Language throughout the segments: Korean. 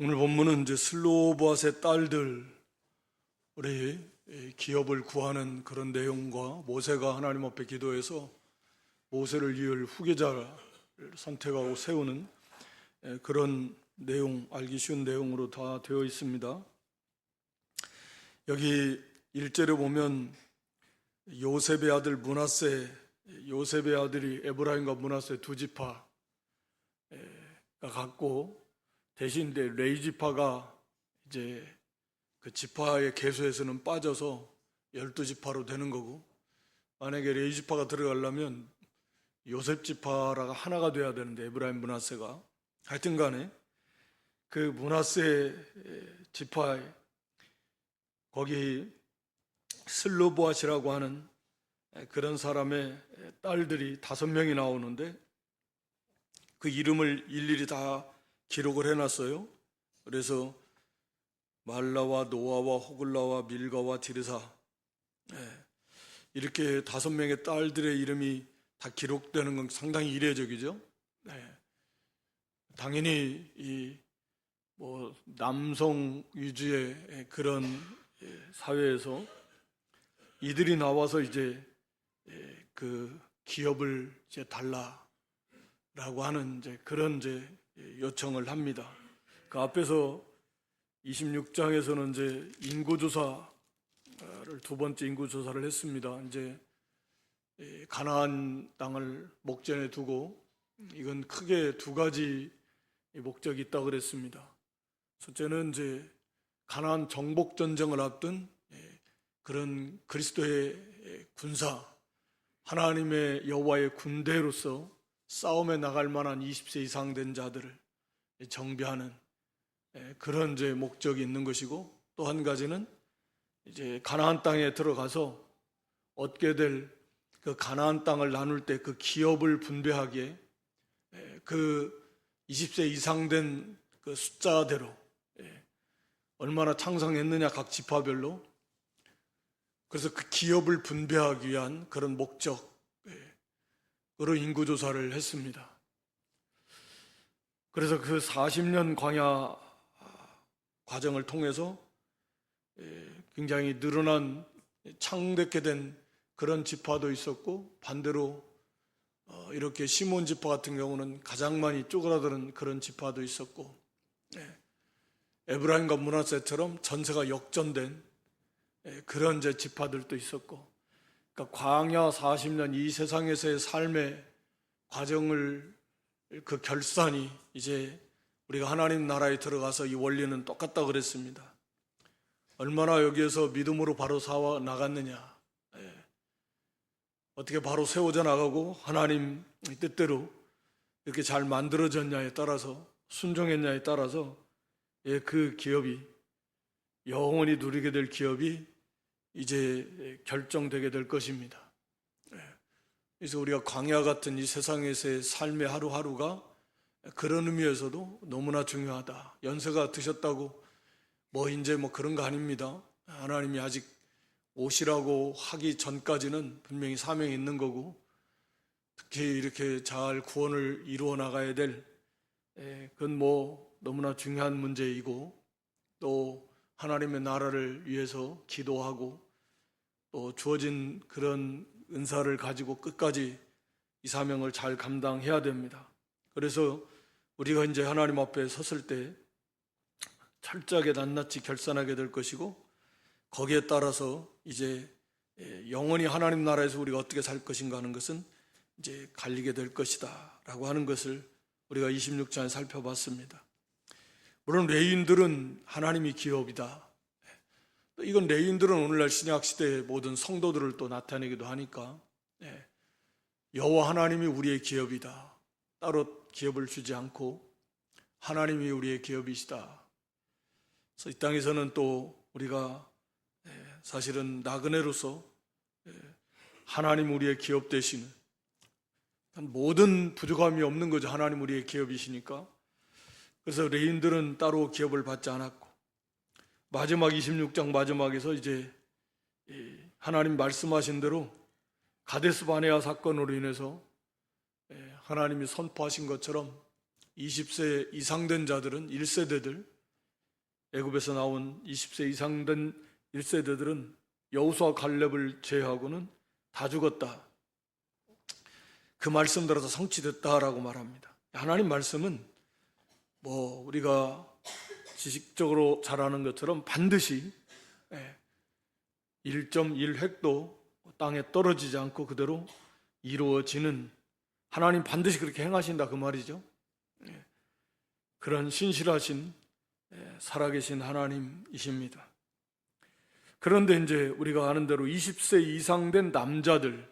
오늘 본문은 이제 슬로보앗의 딸들 우리 기업을 구하는 그런 내용과 모세가 하나님 앞에 기도해서 모세를 이을 후계자를 선택하고 세우는 그런 내용, 알기 쉬운 내용으로 다 되어 있습니다. 여기 1절에 보면 요셉의 아들 므낫세, 요셉의 아들이 에브라임과 므낫세 두 지파가 갖고 대신 레위 지파가 이제 그 지파의 계수에서는 빠져서 12지파로 되는 거고, 만약에 레위 지파가 들어가려면 요셉 지파가 하나가 돼야 되는데 에브라임 므낫세가 하여튼 간에 그 므낫세 지파에 거기 슬로보앗이라고 하는 그런 사람의 딸들이 5명이 나오는데 그 이름을 일일이 다 기록을 해놨어요. 그래서 말라와 노아와 호글라와 밀가와 디르사, 이렇게 5명의 딸들의 이름이 다 기록되는 건 상당히 이례적이죠. 당연히 이 남성 위주의 그런 사회에서 이들이 나와서 이제 그 기업을 이제 달라라고 하는 이제 그런 이제 요청을 합니다. 그 앞에서 26장에서는 이제 인구조사를 두 번째 인구조사를 했습니다. 이제 가나안 땅을 목전에 두고 이건 크게 두 가지 목적이 있다고 그랬습니다. 첫째는 이제 가나안 정복 전쟁을 앞둔 그런 그리스도의 군사, 하나님의 여호와의 군대로서 싸움에 나갈 만한 20세 이상 된 자들을 정비하는 그런 이제 목적이 있는 것이고, 또 한 가지는 이제 가나안 땅에 들어가서 얻게 될 그 가나안 땅을 나눌 때 그 기업을 분배하기에 그 20세 이상 된 그 숫자대로 얼마나 창성했느냐 각 지파별로, 그래서 그 기업을 분배하기 위한 그런 목적으로 인구조사를 했습니다. 그래서 그 40년 광야 과정을 통해서 굉장히 늘어난 창대케 된 그런 지파도 있었고, 반대로 이렇게 시몬 지파 같은 경우는 가장 많이 쪼그라드는 그런 지파도 있었고, 에브라임과 므낫세처럼 전세가 역전된 그런 이제 지파들도 있었고, 그러니까 광야 40년 이 세상에서의 삶의 과정을 그 결산이 이제 우리가 하나님 나라에 들어가서 이 원리는 똑같다고 그랬습니다. 얼마나 여기에서 믿음으로 바로 살아 나갔느냐, 어떻게 바로 세워져 나가고 하나님 뜻대로 이렇게 잘 만들어졌냐에 따라서, 순종했냐에 따라서 그 기업이, 영원히 누리게 될 기업이 이제 결정되게 될 것입니다. 그래서 우리가 광야 같은 이 세상에서의 삶의 하루하루가 그런 의미에서도 너무나 중요하다. 연세가 드셨다고 이제 그런 거 아닙니다. 하나님이 아직 오시라고 하기 전까지는 분명히 사명이 있는 거고, 특히 이렇게 잘 구원을 이루어 나가야 될 그건 너무나 중요한 문제이고, 또 하나님의 나라를 위해서 기도하고 또 주어진 그런 은사를 가지고 끝까지 이 사명을 잘 감당해야 됩니다. 그래서 우리가 이제 하나님 앞에 섰을 때 철저하게 낱낱이 결산하게 될 것이고, 거기에 따라서 이제 영원히 하나님 나라에서 우리가 어떻게 살 것인가 하는 것은 이제 갈리게 될 것이다 라고 하는 것을 우리가 26장에 살펴봤습니다. 물론 레위인들은 하나님이 기업이다. 이건 레위인들은 오늘날 신약시대의 모든 성도들을 또 나타내기도 하니까, 여호와 하나님이 우리의 기업이다. 따로 기업을 주지 않고 하나님이 우리의 기업이시다. 그래서 이 땅에서는 또 우리가 사실은 나그네로서 하나님 우리의 기업 되시는, 모든 부족함이 없는 거죠. 하나님 우리의 기업이시니까. 그래서 레위인들은 따로 기업을 받지 않았고, 마지막 26장 마지막에서 이제 하나님 말씀하신 대로 가데스 바네아 사건으로 인해서 하나님이 선포하신 것처럼 20세 이상 된 자들은 1세대들, 애굽에서 나온 20세 이상 된 1세대들은 여호수아 갈렙을 제외하고는 다 죽었다. 그 말씀대로 다 성취됐다라고 말합니다. 하나님 말씀은 뭐 우리가 지식적으로 잘 아는 것처럼 반드시 1.1획도 땅에 떨어지지 않고 그대로 이루어지는, 하나님 반드시 그렇게 행하신다 그 말이죠. 그런 신실하신 살아계신 하나님이십니다. 그런데 이제 우리가 아는 대로 20세 이상 된 남자들을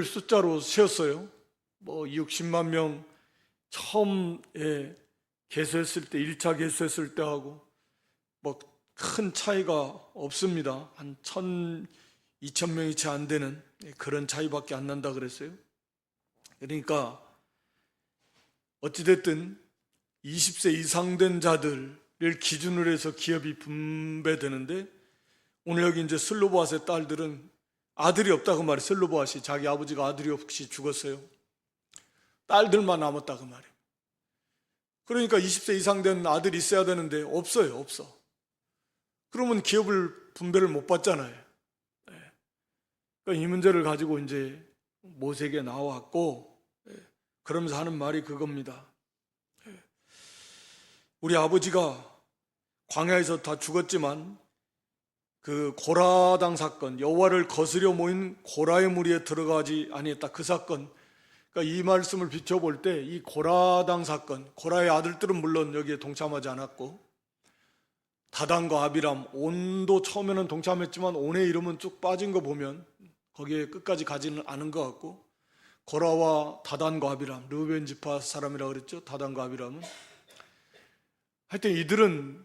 숫자로 세었어요. 뭐 60만 명 처음에 개수했을 때, 1차 개수했을 때하고 뭐 큰 차이가 없습니다. 한 2,000명이 채 안 되는 그런 차이밖에 안 난다 그랬어요. 그러니까 어찌됐든 20세 이상 된 자들을 기준으로 해서 기업이 분배되는데, 오늘 여기 이제 슬로보앗의 딸들은 아들이 없다고 말이에요. 슬로보앗이 자기 아버지가 아들이 없이 죽었어요. 딸들만 남았다 그 말이에요. 그러니까 20세 이상 된 아들이 있어야 되는데 없어요. 없어. 그러면 기업을 분배를 못 받잖아요. 그러니까 이 문제를 가지고 이제 모세에게 나왔고, 그러면서 하는 말이 그겁니다. 우리 아버지가 광야에서 다 죽었지만 그 고라당 사건, 여호와를 거스려 모인 고라의 무리에 들어가지 아니했다 그 사건, 그러니까 이 말씀을 비춰볼 때 이 고라당 사건, 고라의 아들들은 물론 여기에 동참하지 않았고, 다단과 아비람, 온도 처음에는 동참했지만 온의 이름은 쭉 빠진 거 보면 거기에 끝까지 가지는 않은 것 같고, 고라와 다단과 아비람, 르우벤 지파 사람이라고 그랬죠. 다단과 아비람은 하여튼 이들은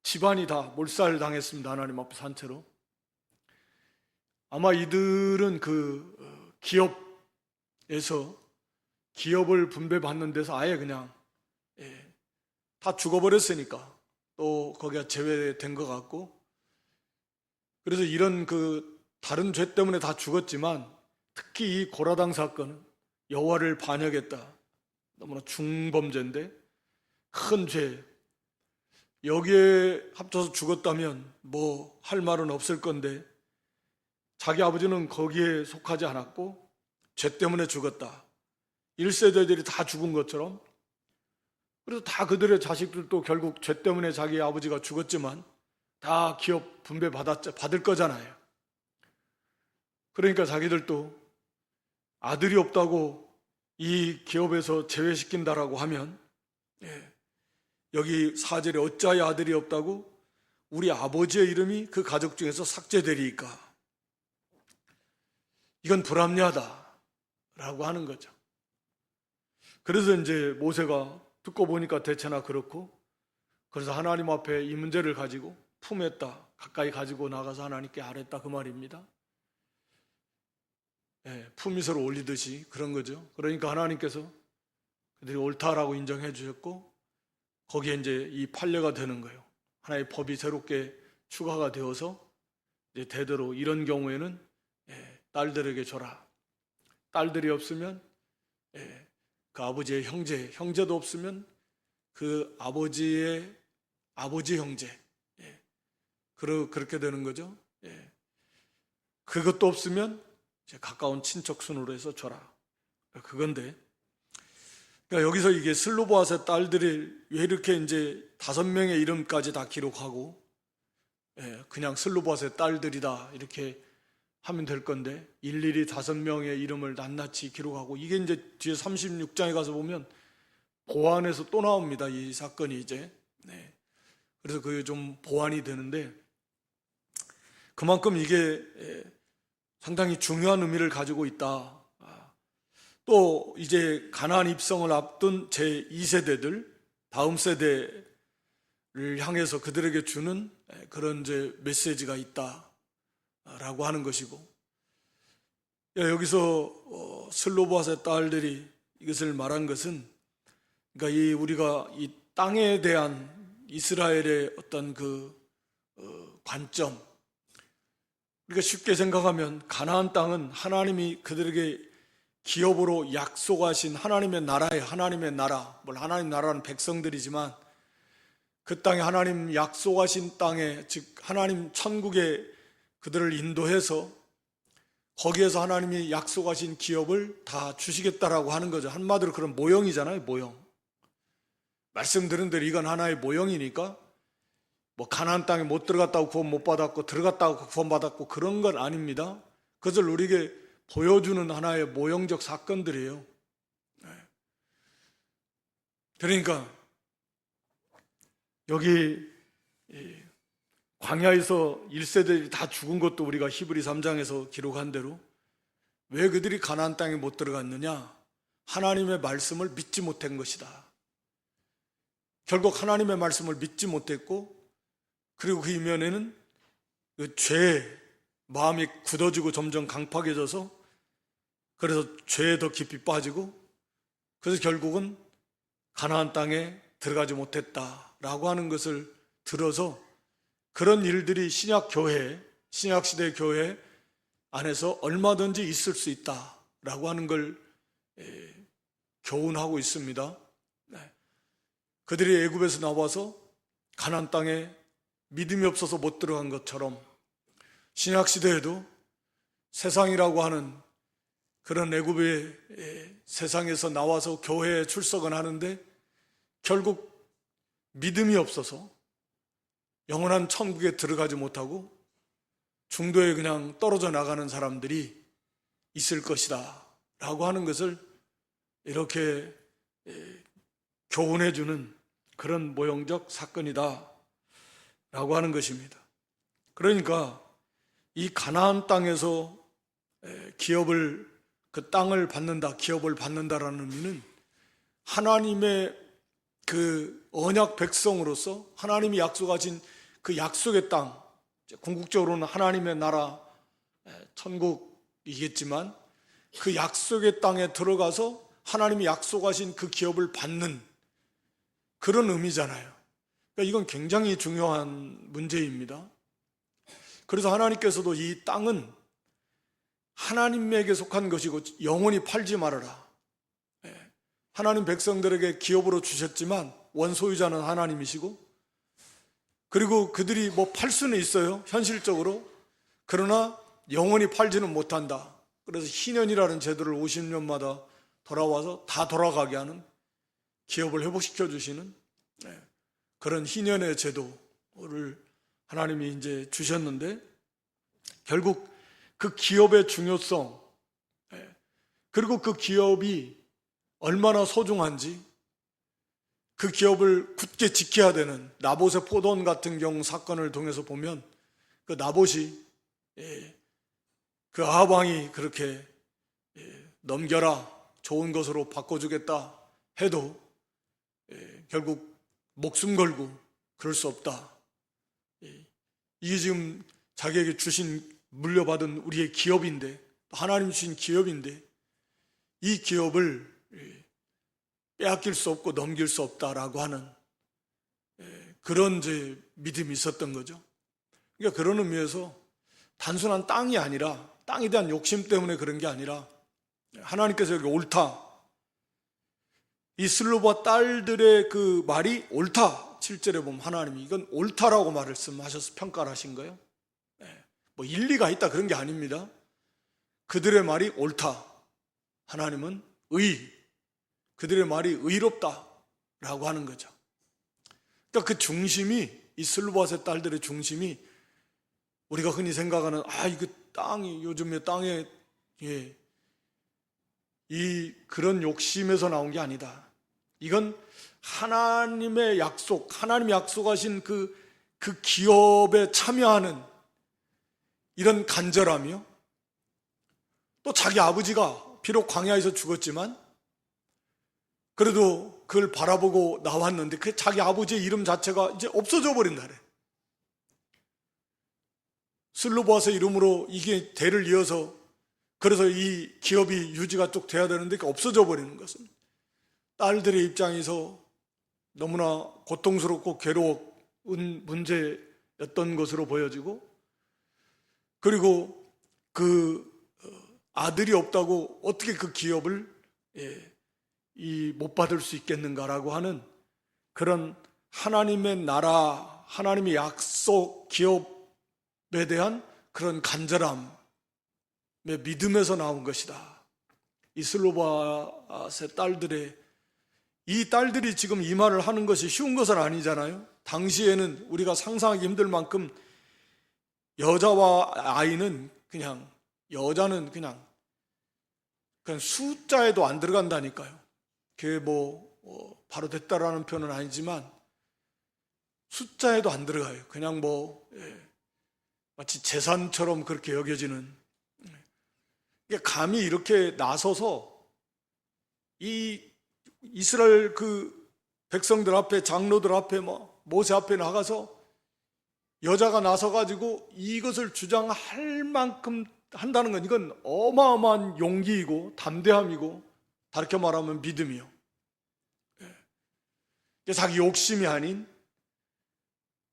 집안이 다 몰살당했습니다. 하나님 앞에 산채로. 아마 이들은 기업에서 기업을 분배받는 데서 아예 그냥 다 죽어버렸으니까 또 거기가 제외된 것 같고, 그래서 이런 다른 죄 때문에 다 죽었지만 특히 이 고라당 사건은 여호와를 반역했다, 너무나 중범죄인데 큰 죄, 여기에 합쳐서 죽었다면 뭐 할 말은 없을 건데 자기 아버지는 거기에 속하지 않았고 죄 때문에 죽었다. 1세대들이 다 죽은 것처럼. 그래서 다 그들의 자식들도 결국 죄 때문에 자기 아버지가 죽었지만 다 기업 분배 받을 거잖아요. 그러니까 자기들도 아들이 없다고 이 기업에서 제외시킨다라고 하면, 여기 4절에 어찌하여 아들이 없다고 우리 아버지의 이름이 그 가족 중에서 삭제되리이까, 이건 불합리하다라고 하는 거죠. 그래서 이제 모세가 듣고 보니까 대체나 그렇고, 그래서 하나님 앞에 이 문제를 가지고 품했다, 가까이 가지고 나가서 하나님께 아랬다 그 말입니다. 품위서로 올리듯이 그런 거죠. 그러니까 하나님께서 그들이 옳다라고 인정해 주셨고, 거기에 이제 이 판례가 되는 거예요. 하나의 법이 새롭게 추가가 되어서 이제 대대로 이런 경우에는 딸들에게 줘라. 딸들이 없으면 그 아버지의 형제도 없으면 그 아버지의 아버지 형제, 그렇게 되는 거죠. 그것도 없으면 이제 가까운 친척 순으로 해서 줘라. 그건데, 그러니까 여기서 이게 슬로보앗의 딸들이 왜 이렇게 이제 5명의 이름까지 다 기록하고, 그냥 슬로보앗의 딸들이다 이렇게 하면 될 건데 일일이 5명의 이름을 낱낱이 기록하고, 이게 이제 뒤에 36장에 가서 보면 보완해서 또 나옵니다. 이 사건이 이제. 그래서 그게 좀 보완이 되는데, 그만큼 이게 상당히 중요한 의미를 가지고 있다. 또 이제 가나안 입성을 앞둔 제2세대들, 다음 세대를 향해서 그들에게 주는 그런 이제 메시지가 있다라고 하는 것이고, 여기서 슬로보앗의 딸들이 이것을 말한 것은, 그러니까 우리가 이 땅에 대한 이스라엘의 어떤 관점, 우리가 쉽게 생각하면 가나안 땅은 하나님이 그들에게 기업으로 약속하신 하나님의 나라에 하나님의 나라, 하나님 나라는 백성들이지만 그 땅에 하나님 약속하신 땅에, 즉 하나님 천국에 그들을 인도해서 거기에서 하나님이 약속하신 기업을 다 주시겠다라고 하는 거죠. 한마디로 그런 모형이잖아요, 모형. 말씀드린 대로 이건 하나의 모형이니까 가나안 땅에 못 들어갔다고 구원 못 받았고 들어갔다고 구원 받았고 그런 건 아닙니다. 그것을 우리에게 보여주는 하나의 모형적 사건들이에요. 그러니까 여기 광야에서 1세대들이 다 죽은 것도 우리가 히브리 3장에서 기록한 대로 왜 그들이 가나안 땅에 못 들어갔느냐? 하나님의 말씀을 믿지 못한 것이다. 결국 하나님의 말씀을 믿지 못했고, 그리고 그 이면에는 그 죄에 마음이 굳어지고 점점 강팍해져서 그래서 죄에 더 깊이 빠지고, 그래서 결국은 가나안 땅에 들어가지 못했다라고 하는 것을 들어서 그런 일들이 신약시대 교회 안에서 얼마든지 있을 수 있다라고 하는 걸 교훈하고 있습니다. 그들이 애굽에서 나와서 가나안 땅에 믿음이 없어서 못 들어간 것처럼 신약시대에도 세상이라고 하는 그런 애굽의 세상에서 나와서 교회에 출석은 하는데 결국 믿음이 없어서 영원한 천국에 들어가지 못하고 중도에 그냥 떨어져 나가는 사람들이 있을 것이다 라고 하는 것을 이렇게 교훈해주는 그런 모형적 사건이다 라고 하는 것입니다. 그러니까 이 가나안 땅에서 그 땅을 받는다, 기업을 받는다라는 의미는 하나님의 그 언약 백성으로서 하나님이 약속하신 그 약속의 땅, 궁극적으로는 하나님의 나라, 천국이겠지만 그 약속의 땅에 들어가서 하나님이 약속하신 그 기업을 받는 그런 의미잖아요. 그러니까 이건 굉장히 중요한 문제입니다. 그래서 하나님께서도 이 땅은 하나님에게 속한 것이고 영원히 팔지 말아라. 하나님 백성들에게 기업으로 주셨지만 원소유자는 하나님이시고, 그리고 그들이 팔 수는 있어요, 현실적으로. 그러나 영원히 팔지는 못한다. 그래서 희년이라는 제도를 50년마다 돌아와서 다 돌아가게 하는, 기업을 회복시켜 주시는 그런 희년의 제도를 하나님이 이제 주셨는데, 결국 그 기업의 중요성, 그리고 그 기업이 얼마나 소중한지, 그 기업을 굳게 지켜야 되는 나봇의 포도원 같은 경우 사건을 통해서 보면 그 나봇이 그 아합 왕이 그렇게 넘겨라, 좋은 것으로 바꿔주겠다 해도 결국 목숨 걸고 그럴 수 없다. 이게 지금 자기에게 주신, 물려받은 우리의 기업인데, 하나님 주신 기업인데 이 기업을 빼앗길 수 없고 넘길 수 없다라고 하는 그런 이제 믿음이 있었던 거죠. 그러니까 그런 의미에서 단순한 땅이 아니라, 땅에 대한 욕심 때문에 그런 게 아니라 하나님께서 여기 옳다, 이 슬로바 딸들의 그 말이 옳다, 7절에 보면 하나님이 이건 옳다라고 말씀하셔서 평가를 하신 거예요. 일리가 있다 그런 게 아닙니다. 그들의 말이 옳다, 하나님은 그들의 말이 의롭다라고 하는 거죠. 그러니까 그 중심이, 이 슬로바의 딸들의 중심이 우리가 흔히 생각하는 이거 땅이, 요즘에 땅에 이 그런 욕심에서 나온 게 아니다. 이건 하나님의 약속, 하나님이 약속하신 그 기업에 참여하는 이런 간절함이요, 또 자기 아버지가 비록 광야에서 죽었지만 그래도 그걸 바라보고 나왔는데 그 자기 아버지의 이름 자체가 이제 없어져 버린다 그래. 슬로보아스 이름으로 이게 대를 이어서, 그래서 이 기업이 유지가 쭉 돼야 되는데 없어져 버리는 것은 딸들의 입장에서 너무나 고통스럽고 괴로운 문제였던 것으로 보여지고, 그리고 그 아들이 없다고 어떻게 그 기업을 못 받을 수 있겠는가라고 하는 그런 하나님의 나라, 하나님의 약속 기업에 대한 그런 간절함의 믿음에서 나온 것이다. 이 슬로바스의 딸들의 이 딸들이 지금 이 말을 하는 것이 쉬운 것은 아니잖아요. 당시에는 우리가 상상하기 힘들 만큼 여자와 아이는 여자는 그냥 숫자에도 안 들어간다니까요. 그게 바로 됐다라는 표현은 아니지만 숫자에도 안 들어가요. 그냥 마치 재산처럼 그렇게 여겨지는. 감히 이렇게 나서서 이 이스라엘 그 백성들 앞에, 장로들 앞에, 모세 앞에 나가서 여자가 나서가지고 이것을 주장할 만큼 한다는 건 이건 어마어마한 용기이고 담대함이고, 다르게 말하면 믿음이요. 자기 욕심이 아닌,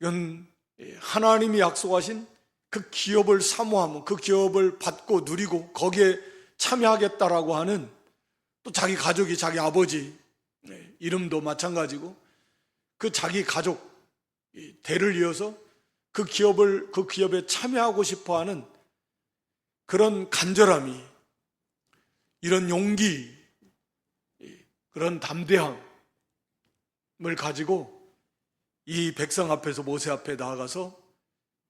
이건 하나님이 약속하신 그 기업을 사모하면, 그 기업을 받고 누리고 거기에 참여하겠다라고 하는, 또 자기 가족이 자기 아버지 이름도 마찬가지고 그 자기 가족 대를 이어서 그 기업에 참여하고 싶어하는 그런 간절함이, 이런 용기, 그런 담대함을 가지고 이 백성 앞에서 모세 앞에 나아가서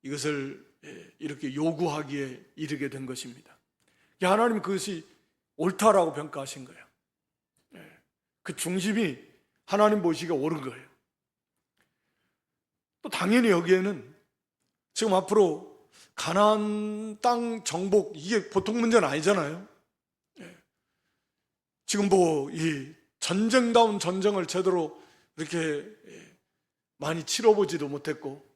이것을 이렇게 요구하기에 이르게 된 것입니다. 하나님 그것이 옳다라고 평가하신 거예요. 그 중심이 하나님 보시기에 옳은 거예요. 또 당연히 여기에는 지금 앞으로 가나안 땅 정복, 이게 보통 문제는 아니잖아요. 지금 이 전쟁다운 전쟁을 제대로 이렇게 많이 치러보지도 못했고,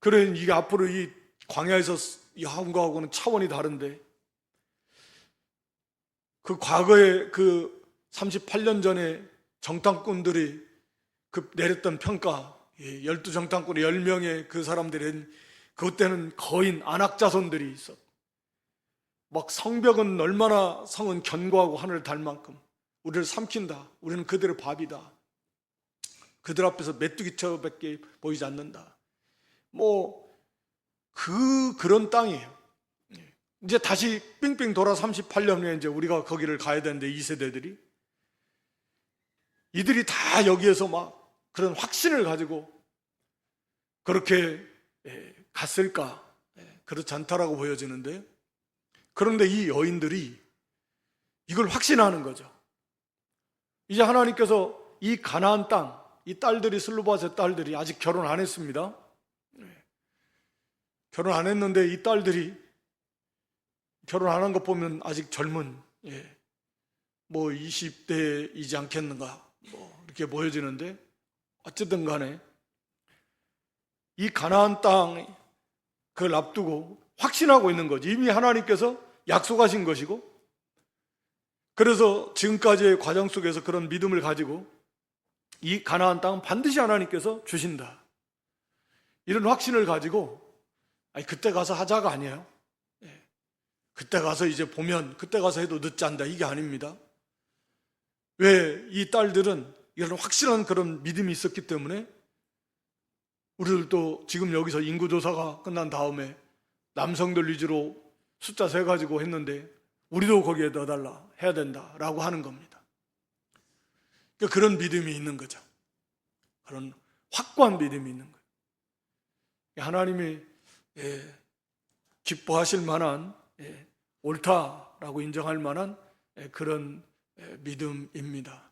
그래 이게 앞으로 이 광야에서 이 한거하고는 차원이 다른데, 그 과거에 그 38년 전에 정탐꾼들이 내렸던 평가, 12정탐꾼의 10명의 그 사람들이, 그때는 거인 안악자손들이 있어. 성벽은 얼마나 성은 견고하고 하늘을 달 만큼 우리를 삼킨다. 우리는 그들의 밥이다. 그들 앞에서 메뚜기처밖에 보이지 않는다. 그런 땅이에요. 이제 다시 빙빙 돌아 38년 후에 이제 우리가 거기를 가야 되는데, 2세대들이 이들이 다 여기에서 그런 확신을 가지고 그렇게 갔을까? 그렇지 않다라고 보여지는데, 그런데 이 여인들이 이걸 확신하는 거죠. 이제 하나님께서 이 가나안 땅, 이 딸들이, 슬로바스의 딸들이 아직 결혼 안 했습니다. 결혼 안 했는데 이 딸들이 결혼 안 한 것 보면 아직 젊은 20대이지 않겠는가 이렇게 보여지는데, 어쨌든 간에 이 가나안 땅 그걸 앞두고 확신하고 있는 거지. 이미 하나님께서 약속하신 것이고, 그래서 지금까지의 과정 속에서 그런 믿음을 가지고 이 가나안 땅은 반드시 하나님께서 주신다, 이런 확신을 가지고, 그때 가서 하자가 아니에요. 그때 가서 이제 보면 그때 가서 해도 늦지 않다, 이게 아닙니다. 왜? 이 딸들은 이런 확실한 그런 믿음이 있었기 때문에, 우리들도 지금 여기서 인구조사가 끝난 다음에 남성들 위주로 숫자 세가지고 했는데, 우리도 거기에 넣어달라, 해야 된다라고 하는 겁니다. 그런 믿음이 있는 거죠. 그런 확고한 믿음이 있는 거예요. 하나님이 기뻐하실 만한, 옳다라고 인정할 만한 그런 믿음입니다.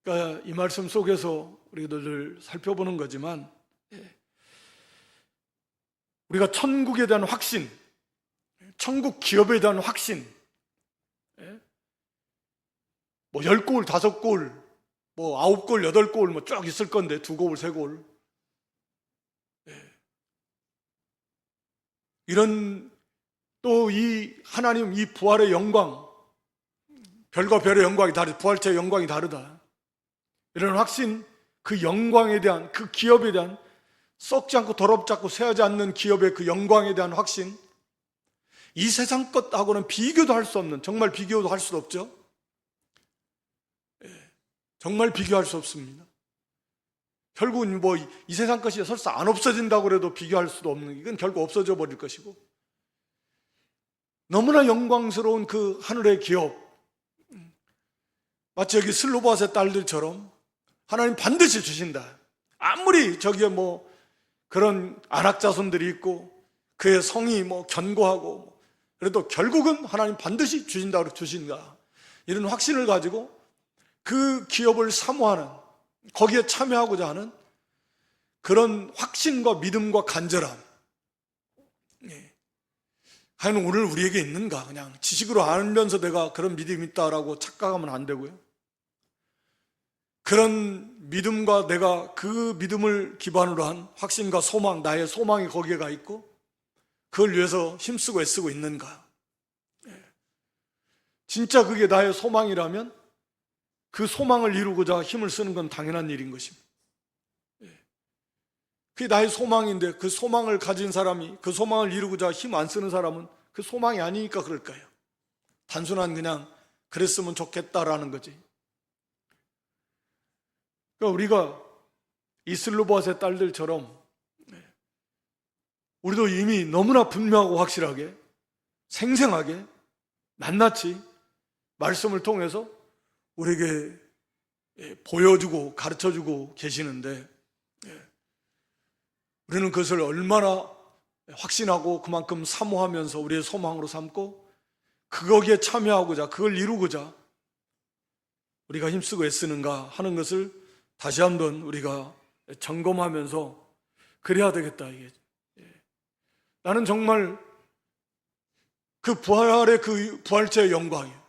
그러니까 이 말씀 속에서 우리들 살펴보는 거지만, 우리가 천국에 대한 확신, 천국 기업에 대한 확신, 10골, 5골, 9골, 8골 쭉 있을 건데, 2골, 3골, 이런, 또 이 하나님 이 부활의 영광, 별과 별의 영광이 다르다, 부활체의 영광이 다르다, 이런 확신, 그 영광에 대한, 그 기업에 대한, 썩지 않고 더럽지 않고 쇠하지 않는 기업의 그 영광에 대한 확신, 이 세상 것하고는 비교도 할 수 없는, 정말 비교도 할 수 없죠. 정말 비교할 수 없습니다. 결국은 뭐 이 세상 것이 설사 안 없어진다고 해도 비교할 수도 없는, 이건 결국 없어져 버릴 것이고, 너무나 영광스러운 그 하늘의 기업, 마치 여기 슬로바스의 딸들처럼 하나님 반드시 주신다. 아무리 저기에 뭐 그런 안악자손들이 있고 그의 성이 뭐 견고하고 그래도 결국은 하나님 반드시 주신다. 이런 확신을 가지고 그 기업을 사모하는, 거기에 참여하고자 하는 그런 확신과 믿음과 간절함. 과연 오늘 우리에게 있는가? 그냥 지식으로 알면서 내가 그런 믿음이 있다라고 착각하면 안 되고요. 그런 믿음과 내가 그 믿음을 기반으로 한 확신과 소망, 나의 소망이 거기에 가 있고 그걸 위해서 힘쓰고 애쓰고 있는가? 진짜 그게 나의 소망이라면 그 소망을 이루고자 힘을 쓰는 건 당연한 일인 것입니다. 그게 나의 소망인데 그 소망을 가진 사람이 그 소망을 이루고자 힘 안 쓰는 사람은 그 소망이 아니니까 그럴까요? 단순한 그냥 그랬으면 좋겠다라는 거지. 그러니까 우리가 이 슬로바스의 딸들처럼 우리도 이미 너무나 분명하고 확실하게 생생하게 낱낱이 말씀을 통해서 우리에게 보여주고 가르쳐주고 계시는데 우리는 그것을 얼마나 확신하고 그만큼 사모하면서 우리의 소망으로 삼고 거기에 참여하고자 그걸 이루고자 우리가 힘쓰고 애쓰는가 하는 것을 다시 한번 우리가 점검하면서 그래야 되겠다. 이게 나는 정말 그 부활의 그 부활체의 영광이에요.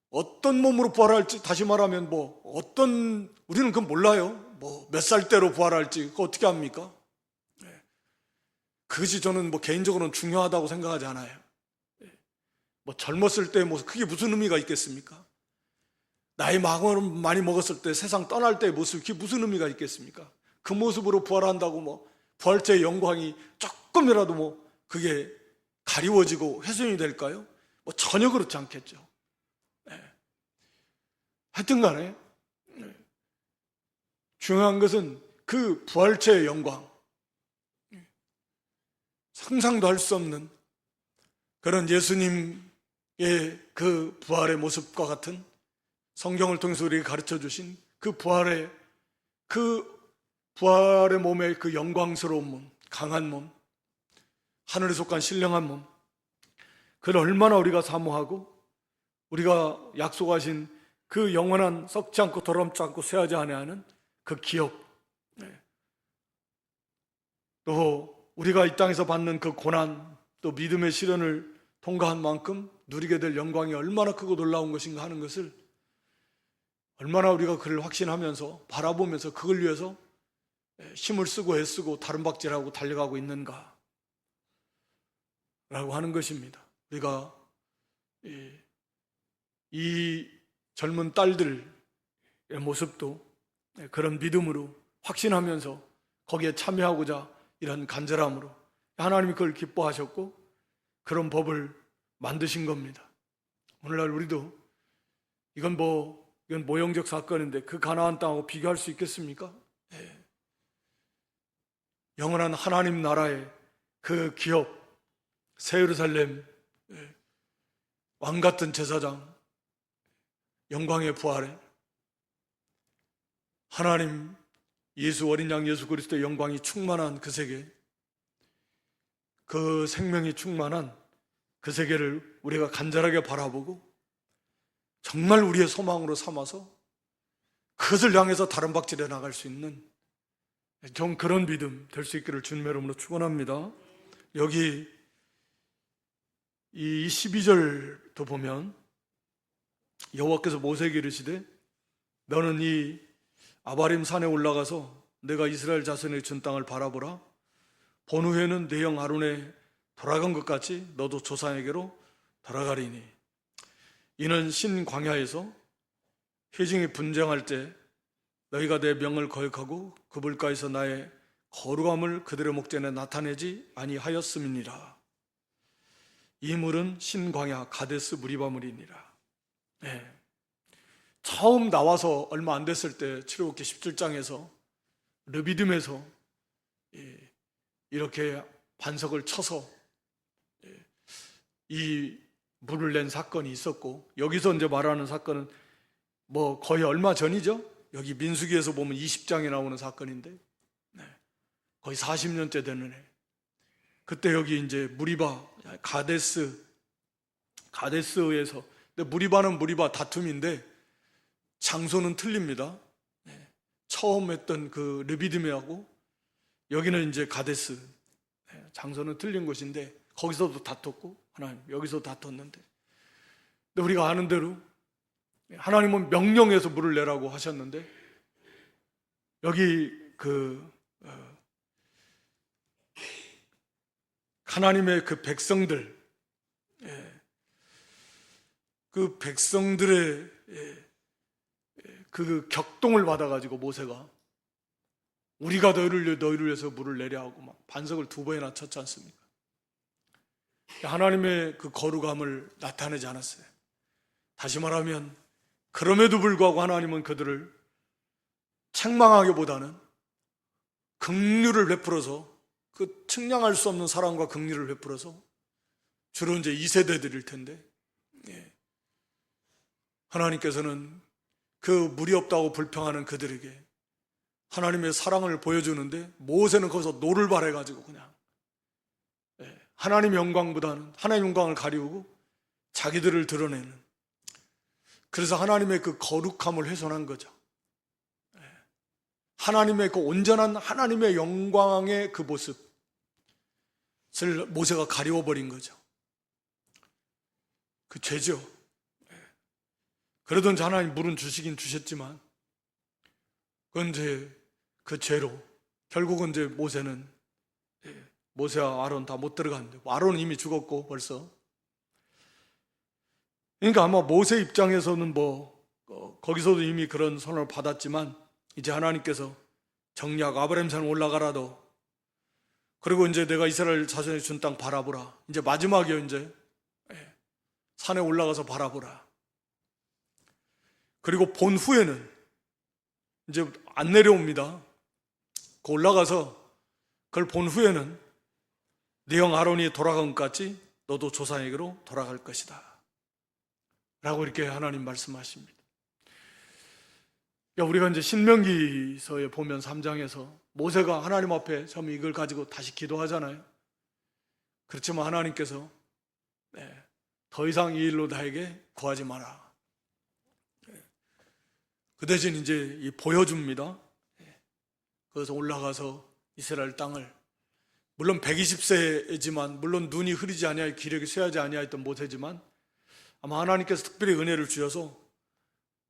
어떤 몸으로 부활할지, 다시 말하면 뭐 어떤, 우리는 그건 몰라요. 뭐 몇 살 때로 부활할지 그거 어떻게 합니까? 그것이 저는 뭐 개인적으로는 중요하다고 생각하지 않아요. 뭐 젊었을 때 뭐 그게 무슨 의미가 있겠습니까? 나이 많이 먹었을 때 세상 떠날 때의 모습, 그게 무슨 의미가 있겠습니까? 그 모습으로 부활한다고 뭐 부활체의 영광이 조금이라도 뭐 그게 가리워지고 훼손이 될까요? 뭐 전혀 그렇지 않겠죠. 하여튼 간에 중요한 것은 그 부활체의 영광, 상상도 할 수 없는 그런 예수님의 그 부활의 모습과 같은 성경을 통해서 우리에게 가르쳐 주신 그 부활의 몸의 그 영광스러운 몸, 강한 몸, 하늘에 속한 신령한 몸, 그걸 얼마나 우리가 사모하고 우리가 약속하신 그 영원한 썩지 않고 더럽지 않고 쇠하지 아니하는 그 기업, 또 우리가 이 땅에서 받는 그 고난, 또 믿음의 시련을 통과한 만큼 누리게 될 영광이 얼마나 크고 놀라운 것인가 하는 것을 얼마나 우리가 그를 확신하면서 바라보면서 그걸 위해서 힘을 쓰고 애쓰고 다름박질하고 달려가고 있는가 라고 하는 것입니다. 우리가 이 젊은 딸들의 모습도 그런 믿음으로 확신하면서 거기에 참여하고자 이런 간절함으로 하나님이 그걸 기뻐하셨고 그런 법을 만드신 겁니다. 오늘날 우리도 이건 모형적 사건인데 그 가나안 땅하고 비교할 수 있겠습니까? 영원한 하나님 나라의 그 기업, 새 예루살렘, 왕 같은 제사장, 영광의 부활에 하나님 예수 어린 양 예수 그리스도의 영광이 충만한 그 세계, 그 생명이 충만한 그 세계를 우리가 간절하게 바라보고 정말 우리의 소망으로 삼아서 그것을 향해서 다름박질해 나갈 수 있는 좀 그런 믿음 될 수 있기를 주님의 이름으로 축원합니다. 여기 이 12절도 보면 여호와께서 모세에게 이르시되 너는 이 아바림 산에 올라가서 내가 이스라엘 자손에게 준 땅을 바라보라. 본 후에는 내 형 아론에 돌아간 것 같이 너도 조상에게로 돌아가리니 이는 신 광야에서 회중이 분쟁할 때 너희가 내 명을 거역하고 그 물가에서 나의 거룩함을 그들의 목전에 나타내지 아니하였음이니라. 이 물은 신광야 가데스 무리바물이니라. 네. 처음 나와서 얼마 안 됐을 때 출애굽기 17장에서 르비딤에서 이렇게 반석을 쳐서 이 물을 낸 사건이 있었고, 여기서 이제 말하는 사건은 뭐 거의 얼마 전이죠. 여기 민수기에서 보면 20장에 나오는 사건인데 거의 40년째 되는 해. 그때 여기 이제 무리바 가데스에서, 근데 무리바는 무리바 다툼인데 장소는 틀립니다. 처음 했던 그 르비딤하고 여기는 이제 가데스, 장소는 틀린 곳인데 거기서도 다퉜고 하나님 여기서 다퉜는데, 근데 우리가 아는 대로 하나님은 명령해서 물을 내라고 하셨는데 여기 하나님의 그 백성들, 그 백성들의 그 격동을 받아가지고 모세가 우리가 너희를 위해서 물을 내려 하고 막 반석을 2번이나 쳤지 않습니까? 하나님의 그 거룩함을 나타내지 않았어요. 다시 말하면 그럼에도 불구하고 하나님은 그들을 책망하기보다는 긍휼을 베풀어서, 그 측량할 수 없는 사랑과 긍휼을 베풀어서, 주로 이제 2세대들일 텐데 하나님께서는 그 물이 없다고 불평하는 그들에게 하나님의 사랑을 보여주는데, 모세는 거기서 노를 발해가지고 그냥 하나님 영광보다는 하나님 영광을 가리우고 자기들을 드러내는, 그래서 하나님의 그 거룩함을 훼손한 거죠. 하나님의 그 온전한 하나님의 영광의 그 모습을 모세가 가리워버린 거죠. 그 죄죠. 그러던 하나님 물은 주시긴 주셨지만 그건 이제 그 죄로 결국은 이제 모세와 아론 다 못 들어갔는데, 아론은 이미 죽었고 벌써. 그러니까 아마 모세 입장에서는 거기서도 이미 그런 선언을 받았지만 이제 하나님께서 정략 아브라함 산 올라가라도, 그리고 이제 내가 이스라엘 자손에 준 땅 바라보라. 이제 마지막이요. 이제 산에 올라가서 바라보라. 그리고 본 후에는 이제 안 내려옵니다. 그 올라가서 그걸 본 후에는 네 형 아론이 돌아간 것 같이 너도 조상에게로 돌아갈 것이다 라고 이렇게 하나님 말씀하십니다. 우리가 이제 신명기서에 보면 3장에서 모세가 하나님 앞에 처음 이걸 가지고 다시 기도하잖아요. 그렇지만 하나님께서 더 이상 이 일로 나에게 구하지 마라. 그 대신 이제 보여줍니다. 그래서 올라가서 이스라엘 땅을, 물론 120세지만 물론 눈이 흐리지 아니하여 기력이 쇠하지 아니하였던 모세지만 아마 하나님께서 특별히 은혜를 주셔서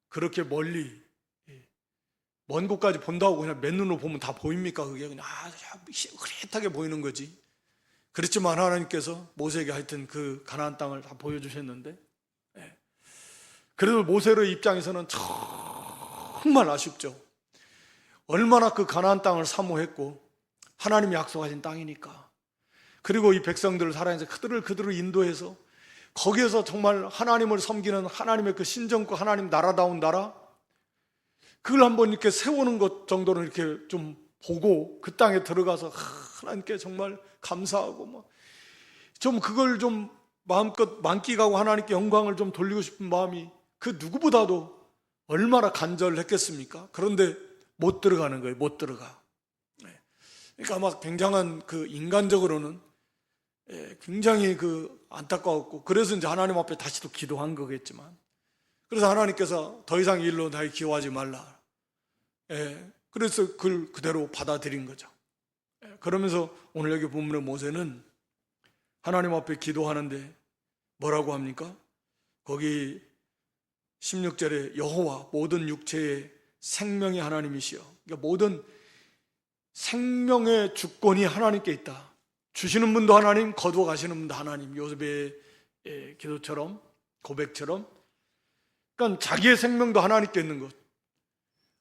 그렇게 멀리 먼 곳까지 본다고 그냥 맨눈으로 보면 다 보입니까? 그게 그냥 흐릿하게 보이는 거지. 그렇지만 하나님께서 모세에게 하여튼 그 가나안 땅을 다 보여주셨는데, 그래도 모세의 입장에서는 정말 아쉽죠. 얼마나 그 가나안 땅을 사모했고 하나님이 약속하신 땅이니까. 그리고 이 백성들을 살아내서 그들을 인도해서 거기에서 정말 하나님을 섬기는 하나님의 그 신정과 하나님 나라다운 나라, 그걸 한번 이렇게 세우는 것 정도는 이렇게 좀 보고 그 땅에 들어가서 하나님께 정말 감사하고 좀 그걸 좀 마음껏 만끽하고 하나님께 영광을 좀 돌리고 싶은 마음이 그 누구보다도 얼마나 간절했겠습니까? 그런데 못 들어가는 거예요. 못 들어가. 그러니까 막 굉장한 그 인간적으로는 굉장히 그 안타까웠고, 그래서 이제 하나님 앞에 다시 또 기도한 거겠지만, 그래서 하나님께서 더 이상 이 일로 나에게 기호하지 말라. 그래서 그걸 그대로 받아들인 거죠. 그러면서 오늘 여기 본문의 모세는 하나님 앞에 기도하는데 뭐라고 합니까? 거기 16절에 여호와 모든 육체의 생명의 하나님이시여, 그러니까 모든 생명의 주권이 하나님께 있다. 주시는 분도 하나님, 거두어 가시는 분도 하나님. 요셉의 기도처럼, 고백처럼, 그러니까 자기의 생명도 하나님께 있는 것,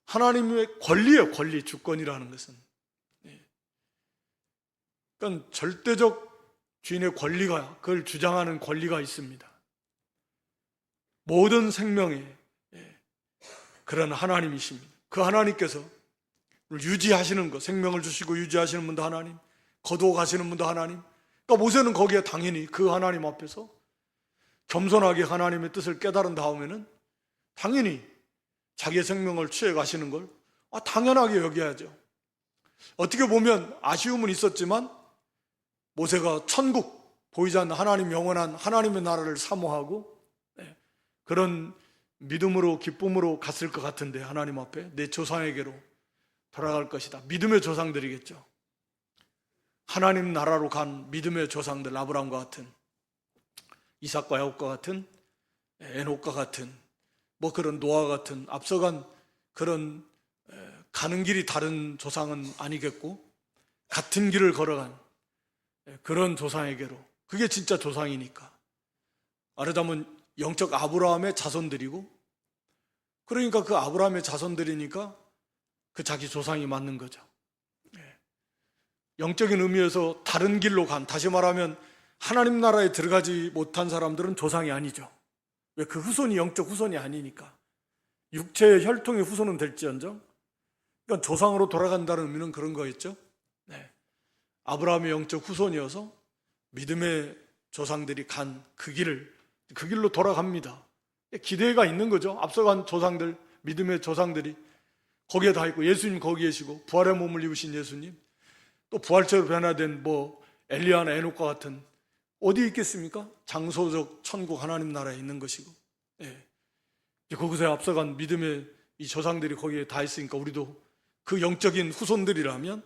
하나님의 권리예요. 권리, 주권이라는 것은. 그러니까 절대적 주인의 권리가, 그걸 주장하는 권리가 있습니다. 모든 생명에 그런 하나님이십니다. 그 하나님께서 유지하시는 것, 생명을 주시고 유지하시는 분도 하나님, 거두어 가시는 분도 하나님. 그러니까 모세는 거기에 당연히 그 하나님 앞에서 겸손하게 하나님의 뜻을 깨달은 다음에는 당연히 자기의 생명을 취해 가시는 걸 당연하게 여겨야죠. 어떻게 보면 아쉬움은 있었지만 모세가 천국, 보이지 않는 하나님, 영원한 하나님의 나라를 사모하고 그런 믿음으로, 기쁨으로 갔을 것 같은데, 하나님 앞에 내 조상에게로 돌아갈 것이다. 믿음의 조상들이겠죠. 하나님 나라로 간 믿음의 조상들, 아브라함과 같은, 이삭과 야곱과 같은, 에녹과 같은, 뭐 그런 노아 같은 앞서간 그런 가는 길이 다른 조상은 아니겠고, 같은 길을 걸어간 그런 조상에게로, 그게 진짜 조상이니까, 말하자면 영적 아브라함의 자손들이고, 그러니까 그 아브라함의 자손들이니까 그 자기 조상이 맞는 거죠. 영적인 의미에서 다른 길로 간, 다시 말하면 하나님 나라에 들어가지 못한 사람들은 조상이 아니죠. 왜? 그 후손이 영적 후손이 아니니까. 육체의 혈통의 후손은 될지언정, 그러니까 조상으로 돌아간다는 의미는 그런 거였죠. 아브라함의 영적 후손이어서 믿음의 조상들이 간 그 길로 돌아갑니다. 기대가 있는 거죠. 앞서간 조상들, 믿음의 조상들이 거기에 다 있고, 예수님 거기 계시고, 부활의 몸을 입으신 예수님, 또 부활체로 변화된 엘리야나 에녹과 같은, 어디 있겠습니까? 장소적 천국 하나님 나라에 있는 것이고, 거기서 앞서간 믿음의 이 조상들이 거기에 다 있으니까 우리도 그 영적인 후손들이라면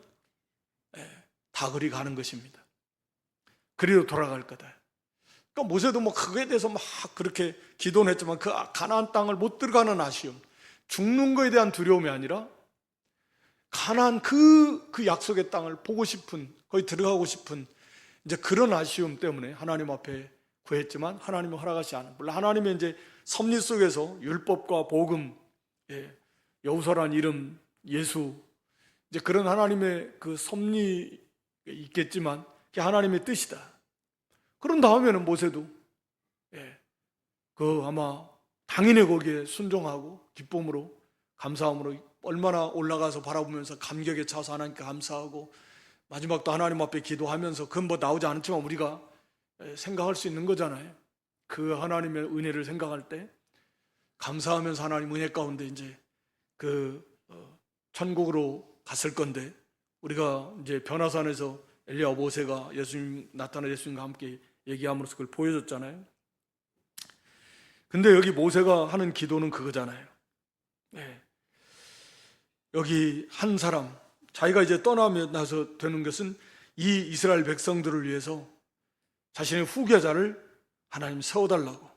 다 그리 가는 것입니다. 그리로 돌아갈 거다. 그러니까 모세도 그거에 대해서 막 그렇게 기도는 했지만, 그 가나안 땅을 못 들어가는 아쉬움, 죽는 거에 대한 두려움이 아니라 가나안 그 약속의 땅을 보고 싶은, 거기 들어가고 싶은 이제 그런 아쉬움 때문에 하나님 앞에 구했지만 하나님은 허락하지 않은, 물론 하나님의 이제 섭리 속에서 율법과 복음, 여호수아라는 이름, 예수, 이제 그런 하나님의 그 섭리 있겠지만 그게 하나님의 뜻이다. 그런 다음에는 모세도 아마 당연히 거기에 순종하고 기쁨으로, 감사함으로 얼마나 올라가서 바라보면서 감격에 차서 하나님께 감사하고, 마지막도 하나님 앞에 기도하면서, 그건 나오지 않았지만 우리가 생각할 수 있는 거잖아요. 그 하나님의 은혜를 생각할 때 감사하면서 하나님 은혜 가운데 이제 천국으로 갔을 건데, 우리가 이제 변화산에서 엘리야와 모세가 예수님 나타나 예수님과 함께 얘기함으로써 그걸 보여줬잖아요. 근데 여기 모세가 하는 기도는 그거잖아요. 여기 한 사람, 자기가 이제 떠나며 나서 되는 것은 이 이스라엘 백성들을 위해서 자신의 후계자를 하나님 세워달라고.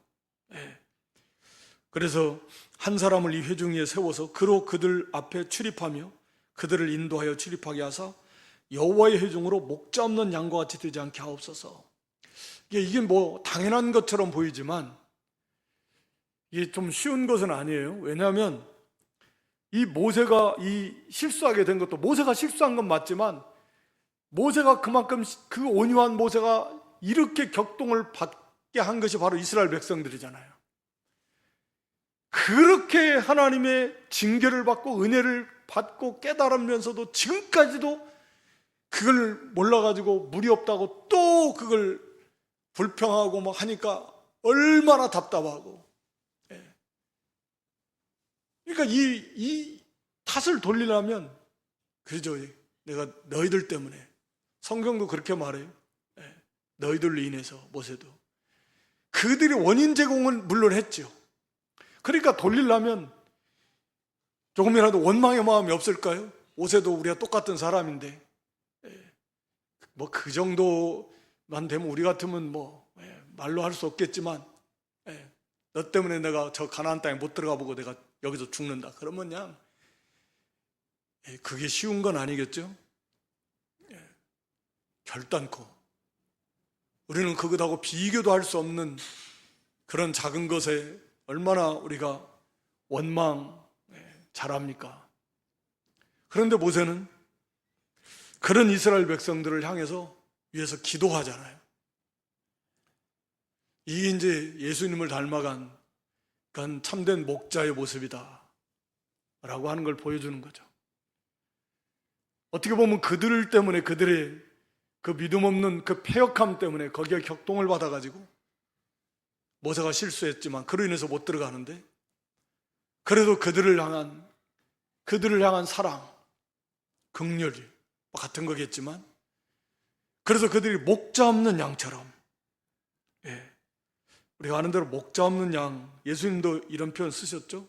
그래서 한 사람을 이 회중위에 세워서 그로 그들 앞에 출입하며 그들을 인도하여 출입하게 하사 여호와의 회중으로 목자 없는 양과 같이 되지 않게 하옵소서. 이게 당연한 것처럼 보이지만 이게 좀 쉬운 것은 아니에요. 왜냐하면 이 모세가 실수하게 된 것도, 모세가 실수한 건 맞지만 모세가 그만큼, 그 온유한 모세가 이렇게 격동을 받게 한 것이 바로 이스라엘 백성들이잖아요. 그렇게 하나님의 징계를 받고 은혜를 받고 깨달으면서도 지금까지도 그걸 몰라가지고 무리 없다고 또 그걸 불평하고 하니까 얼마나 답답하고. 그러니까 이 탓을 돌리려면, 그죠, 내가 너희들 때문에, 성경도 그렇게 말해요. 너희들로 인해서, 모세도 그들이 원인 제공을 물론 했죠. 그러니까 돌리려면 조금이라도 원망의 마음이 없을까요? 모세도 우리가 똑같은 사람인데, 그 정도만 되면, 우리 같으면 말로 할 수 없겠지만, 너 때문에 내가 저 가나안 땅에 못 들어가 보고 내가 여기서 죽는다, 그러면 그냥 그게 쉬운 건 아니겠죠? 결단코 우리는 그것하고 비교도 할 수 없는 그런 작은 것에 얼마나 우리가 원망 잘합니까? 그런데 모세는 그런 이스라엘 백성들을 향해서 위해서 기도하잖아요. 이게 이제 예수님을 닮아간 그런 참된 목자의 모습이다 라고 하는 걸 보여주는 거죠. 어떻게 보면 그들 때문에, 그들의 그 믿음 없는 그 패역함 때문에 거기에 격동을 받아가지고 모세가 실수했지만 그로 인해서 못 들어가는데, 그래도 그들을 향한 사랑, 긍휼이 같은 거겠지만, 그래서 그들이 목자 없는 양처럼, 우리가 아는 대로 목자 없는 양, 예수님도 이런 표현 쓰셨죠?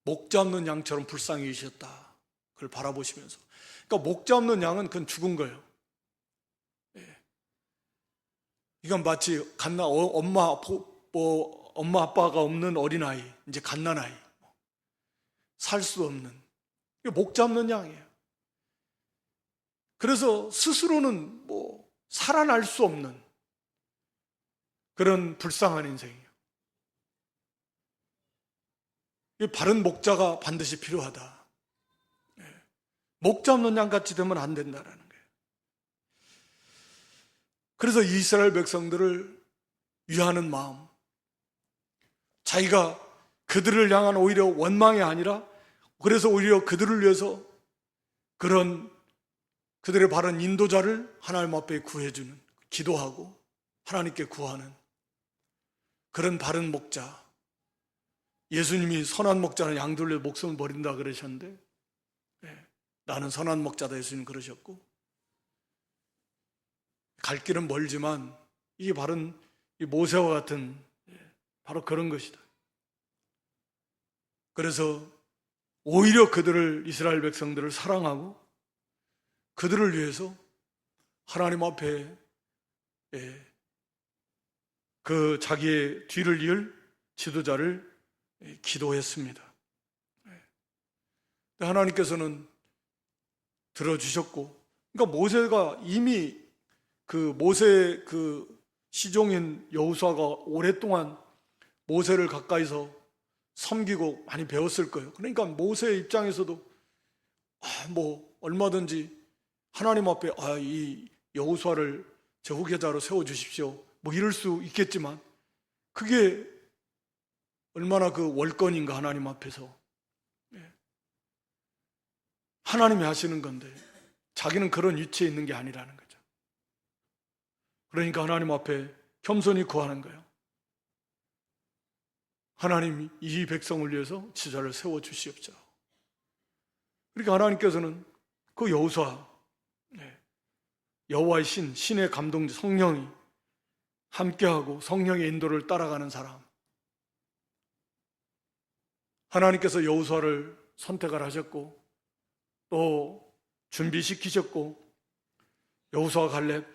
목자 없는 양처럼 불쌍히 여기셨다. 그걸 바라보시면서. 그러니까 목자 없는 양은 그건 죽은 거예요. 이건 마치 엄마 아빠가 없는 어린아이, 이제 갓난아이, 살 수 없는, 목자 없는 양이에요. 그래서 스스로는 살아날 수 없는 그런 불쌍한 인생이에요. 바른 목자가 반드시 필요하다. 목자 없는 양같이 되면 안 된다라는 거예요. 그래서 이스라엘 백성들을 위하는 마음, 자기가 그들을 향한 오히려 원망이 아니라, 그래서 오히려 그들을 위해서 그런 그들의 바른 인도자를 하나님 앞에 구해주는, 기도하고 하나님께 구하는 그런 바른 목자. 예수님이 선한 목자는 양들 위해 목숨을 버린다 그러셨는데, 나는 선한 목자다 예수님 그러셨고, 갈 길은 멀지만 이게 바른 이 모세와 같은 바로 그런 것이다. 그래서 오히려 그들을, 이스라엘 백성들을 사랑하고 그들을 위해서 하나님 앞에 그 자기의 뒤를 이을 지도자를 기도했습니다. 하나님께서는 들어주셨고, 그러니까 모세가 이미 그 모세 그 시종인 여호수아가 오랫동안 모세를 가까이서 섬기고 많이 배웠을 거예요. 그러니까 모세의 입장에서도 얼마든지 하나님 앞에 이 여호수아를 제 후계자로 세워주십시오 이럴 수 있겠지만, 그게 얼마나 그 월권인가 하나님 앞에서. 하나님이 하시는 건데 자기는 그런 위치에 있는 게 아니라는 거죠. 그러니까 하나님 앞에 겸손히 구하는 거예요. 하나님이 이 백성을 위해서 지도자를 세워주시옵소서. 그러니까 하나님께서는 그 여호수아, 여호와의 신의 감동자 성령이 함께하고 성령의 인도를 따라가는 사람, 하나님께서 여호수아를 선택을 하셨고 또 준비시키셨고, 여호수아 갈렙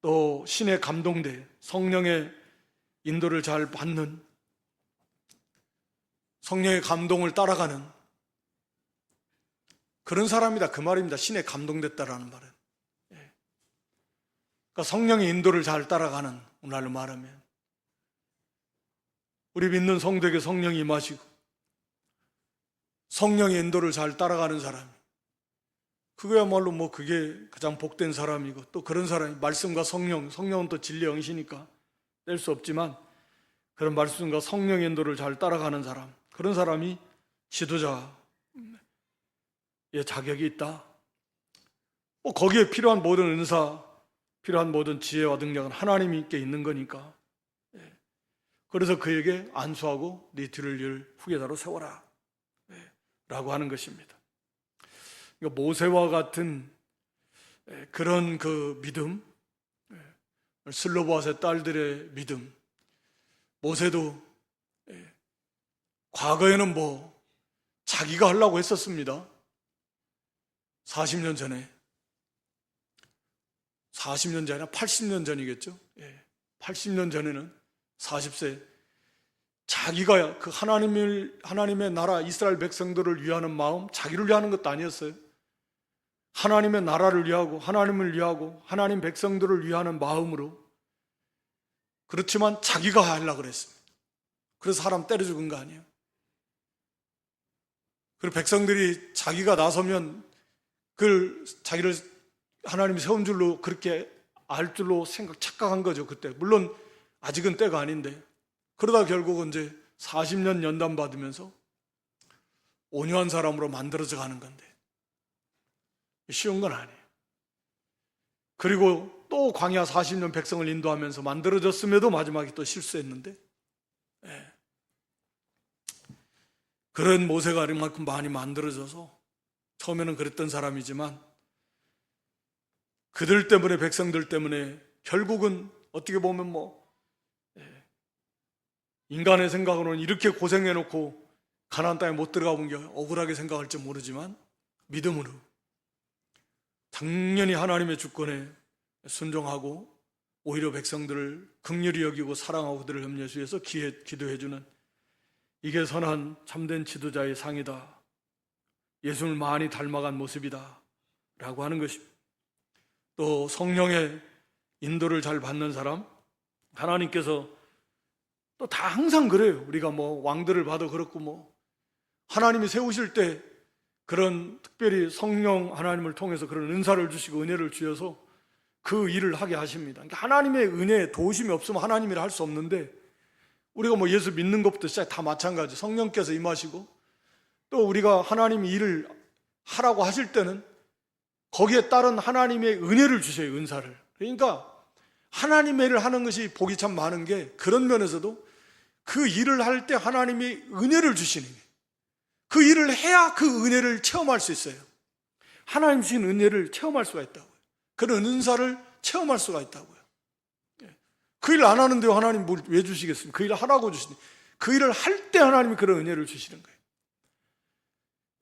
또 신의 감동대 성령의 인도를 잘 받는, 성령의 감동을 따라가는 그런 사람이다 그 말입니다. 신의 감동됐다라는 말은. 그러니까 성령의 인도를 잘 따라가는, 오늘날로 말하면 우리 믿는 성도에게 성령이 임하시고 성령의 인도를 잘 따라가는 사람, 그거야말로 그게 가장 복된 사람이고, 또 그런 사람이 말씀과 성령은 또 진리의 영이시니까 뗄 수 없지만, 그런 말씀과 성령의 인도를 잘 따라가는 사람, 그런 사람이 지도자의 자격이 있다. 거기에 필요한 모든 은사, 필요한 모든 지혜와 능력은 하나님께 있는 거니까. 그래서 그에게 안수하고 네 뒤를 이을 후계자로 세워라 라고 하는 것입니다. 그러니까 모세와 같은 그런 그 믿음, 슬로보아스의 딸들의 믿음, 모세도 과거에는 자기가 하려고 했었습니다. 40년 전에, 40년 전이 아니라 80년 전이겠죠. 80년 전에는 40세 자기가 그 하나님의 나라 이스라엘 백성들을 위하는 마음, 자기를 위하는 것도 아니었어요. 하나님의 나라를 위하고 하나님을 위하고 하나님 백성들을 위하는 마음으로, 그렇지만 자기가 하려고 그랬습니다. 그래서 사람 때려 죽은 거 아니에요. 그리고 백성들이 자기가 나서면 그걸 자기를 하나님이 세운 줄로 그렇게 알 줄로 착각한 거죠. 그때 물론 아직은 때가 아닌데, 그러다 결국은 이제 40년 연단 받으면서 온유한 사람으로 만들어져 가는 건데 쉬운 건 아니에요. 그리고 또 광야 40년 백성을 인도하면서 만들어졌음에도 마지막에 또 실수했는데, 그런 모세가 이만큼 많이 만들어져서 처음에는 그랬던 사람이지만 그들 때문에, 백성들 때문에 결국은 어떻게 보면 인간의 생각으로는 이렇게 고생해놓고 가나안 땅에 못 들어가 본 게 억울하게 생각할지 모르지만 믿음으로 당연히 하나님의 주권에 순종하고 오히려 백성들을 긍휼히 여기고 사랑하고 그들을 협력해서 위해서 기도해주는, 이게 선한 참된 지도자의 상이다, 예수를 많이 닮아간 모습이다 라고 하는 것입니다. 또 성령의 인도를 잘 받는 사람, 하나님께서 또 다 항상 그래요. 우리가 왕들을 봐도 그렇고 하나님이 세우실 때 그런 특별히 성령 하나님을 통해서 그런 은사를 주시고 은혜를 주셔서 그 일을 하게 하십니다. 그러니까 하나님의 은혜에 도우심이 없으면 하나님 일을 할 수 없는데, 우리가 예수 믿는 것부터 시작 다 마찬가지. 성령께서 임하시고 또 우리가 하나님 일을 하라고 하실 때는 거기에 따른 하나님의 은혜를 주셔요. 은사를. 그러니까 하나님의 일을 하는 것이 복이 참 많은 게, 그런 면에서도 그 일을 할 때 하나님이 은혜를 주시는 거예요. 그 일을 해야 그 은혜를 체험할 수 있어요. 하나님 주신 은혜를 체험할 수가 있다고요. 그런 은사를 체험할 수가 있다고요. 그 일 안 하는데 하나님 뭘 왜 주시겠습니까? 그 일을 하라고 주시니, 그 일을 할 때 하나님이 그런 은혜를 주시는 거예요.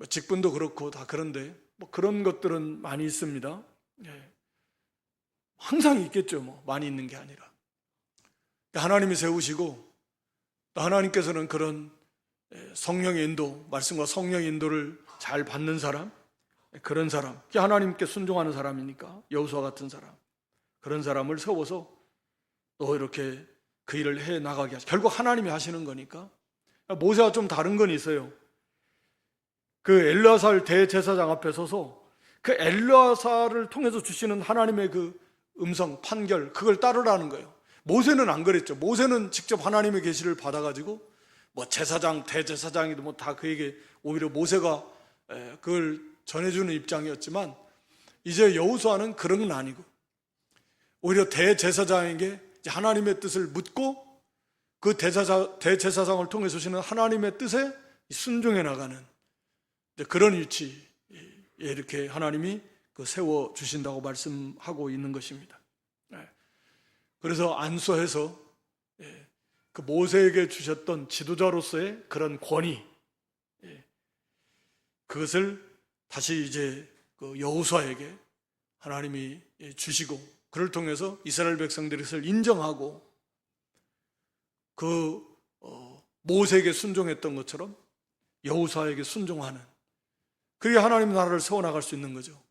직분도 그렇고 다 그런데 그런 것들은 많이 있습니다. 항상 있겠죠. 많이 있는 게 아니라 하나님이 세우시고 또 하나님께서는 그런 성령의 인도, 말씀과 성령의 인도를 잘 받는 사람, 그런 사람, 하나님께 순종하는 사람이니까 여호수아 같은 사람, 그런 사람을 세워서 또 이렇게 그 일을 해 나가게 하죠. 결국 하나님이 하시는 거니까. 모세와 좀 다른 건 있어요. 그 엘르아살 대제사장 앞에 서서 그 엘르아살을 통해서 주시는 하나님의 그 음성, 판결, 그걸 따르라는 거예요. 모세는 안 그랬죠. 모세는 직접 하나님의 계시를 받아가지고 제사장, 대제사장이도 다 그에게 오히려 모세가 그걸 전해주는 입장이었지만, 이제 여호수아는 그런 건 아니고 오히려 대제사장에게 하나님의 뜻을 묻고 그 대제사장을 통해 주시는 하나님의 뜻에 순종해 나가는 그런 위치에 이렇게 하나님이 세워주신다고 말씀하고 있는 것입니다. 그래서 안수해서 그 모세에게 주셨던 지도자로서의 그런 권위, 그것을 다시 이제 그 여호수아에게 하나님이 주시고, 그를 통해서 이스라엘 백성들이 그것을 인정하고 그 모세에게 순종했던 것처럼 여호수아에게 순종하는, 그게 하나님 나라를 세워나갈 수 있는 거죠.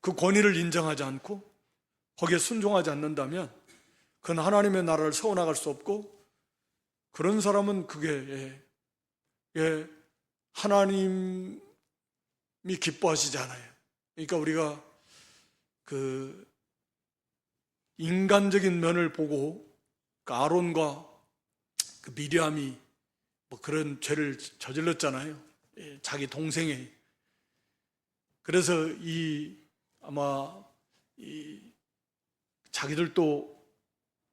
그 권위를 인정하지 않고 거기에 순종하지 않는다면 그건 하나님의 나라를 세워나갈 수 없고, 그런 사람은 그게 하나님이 기뻐하시지 않아요. 그러니까 우리가 그 인간적인 면을 보고 그 아론과 그 미리암이 그런 죄를 저질렀잖아요. 자기 동생이. 그래서 아마 자기들도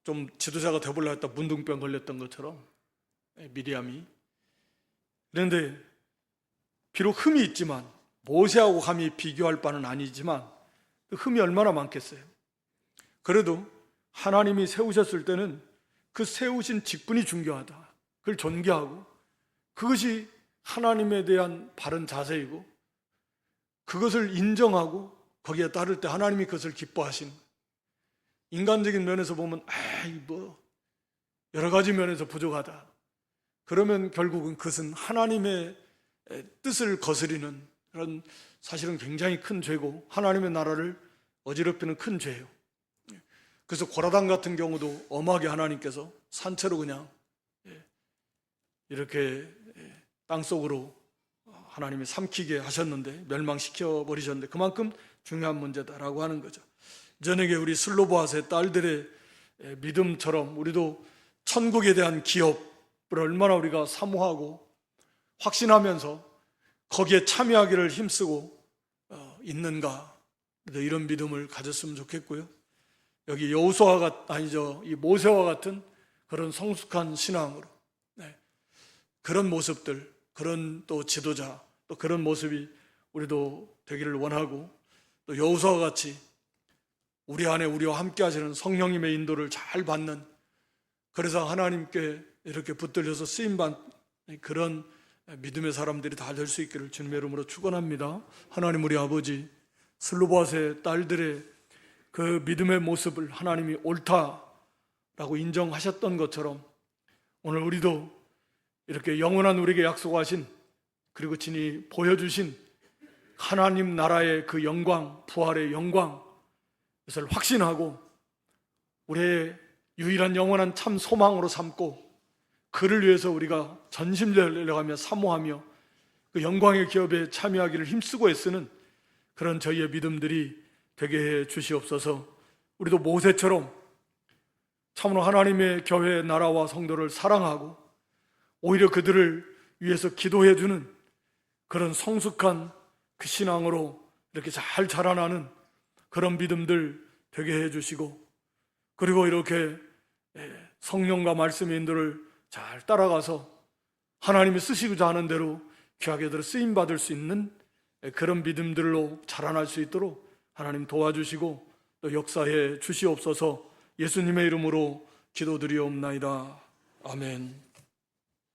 좀 지도자가 되보려 했다 문둥병 걸렸던 것처럼 미리암이. 그런데 비록 흠이 있지만, 모세하고 감히 비교할 바는 아니지만 그 흠이 얼마나 많겠어요. 그래도 하나님이 세우셨을 때는 그 세우신 직분이 중요하다, 그걸 존경하고 그것이 하나님에 대한 바른 자세이고, 그것을 인정하고 거기에 따를 때 하나님이 그것을 기뻐하시는 거예요. 인간적인 면에서 보면 여러 가지 면에서 부족하다, 그러면 결국은 그것은 하나님의 뜻을 거스리는 그런, 사실은 굉장히 큰 죄고 하나님의 나라를 어지럽히는 큰 죄예요. 그래서 고라당 같은 경우도 엄하게 하나님께서 산채로 그냥 이렇게 땅속으로 하나님이 삼키게 하셨는데 멸망시켜 버리셨는데 그만큼 중요한 문제다라고 하는 거죠. 저녁에 우리 슬로보아스의 딸들의 믿음처럼 우리도 천국에 대한 기업을 얼마나 우리가 사모하고 확신하면서 거기에 참여하기를 힘쓰고 있는가, 이런 믿음을 가졌으면 좋겠고요. 여기 여호수아가 아니죠, 이 모세와 같은 그런 성숙한 신앙으로 그런 모습들, 그런 또 지도자, 또 그런 모습이 우리도 되기를 원하고, 또 여호수아와 같이 우리 안에 우리와 함께 하시는 성령님의 인도를 잘 받는, 그래서 하나님께 이렇게 붙들려서 쓰임받는 그런 믿음의 사람들이 다 될 수 있기를 주님의 이름으로 축원합니다. 하나님, 우리 아버지 슬로보아스의 딸들의 그 믿음의 모습을 하나님이 옳다라고 인정하셨던 것처럼 오늘 우리도 이렇게 영원한 우리에게 약속하신, 그리고 진히 보여주신 하나님 나라의 그 영광, 부활의 영광, 그것을 확신하고 우리의 유일한 영원한 참 소망으로 삼고 그를 위해서 우리가 전심전력하며 사모하며 그 영광의 기업에 참여하기를 힘쓰고 애쓰는 그런 저희의 믿음들이 되게 해 주시옵소서. 우리도 모세처럼 참으로 하나님의 교회, 나라와 성도를 사랑하고 오히려 그들을 위해서 기도해 주는 그런 성숙한 그 신앙으로 이렇게 잘 자라나는 그런 믿음들 되게 해 주시고, 그리고 이렇게 성령과 말씀의 인도를 잘 따라가서 하나님이 쓰시고자 하는 대로 귀하게들 쓰임받을 수 있는 그런 믿음들로 자라날 수 있도록 하나님 도와주시고 또 역사해 주시옵소서. 예수님의 이름으로 기도드리옵나이다. 아멘.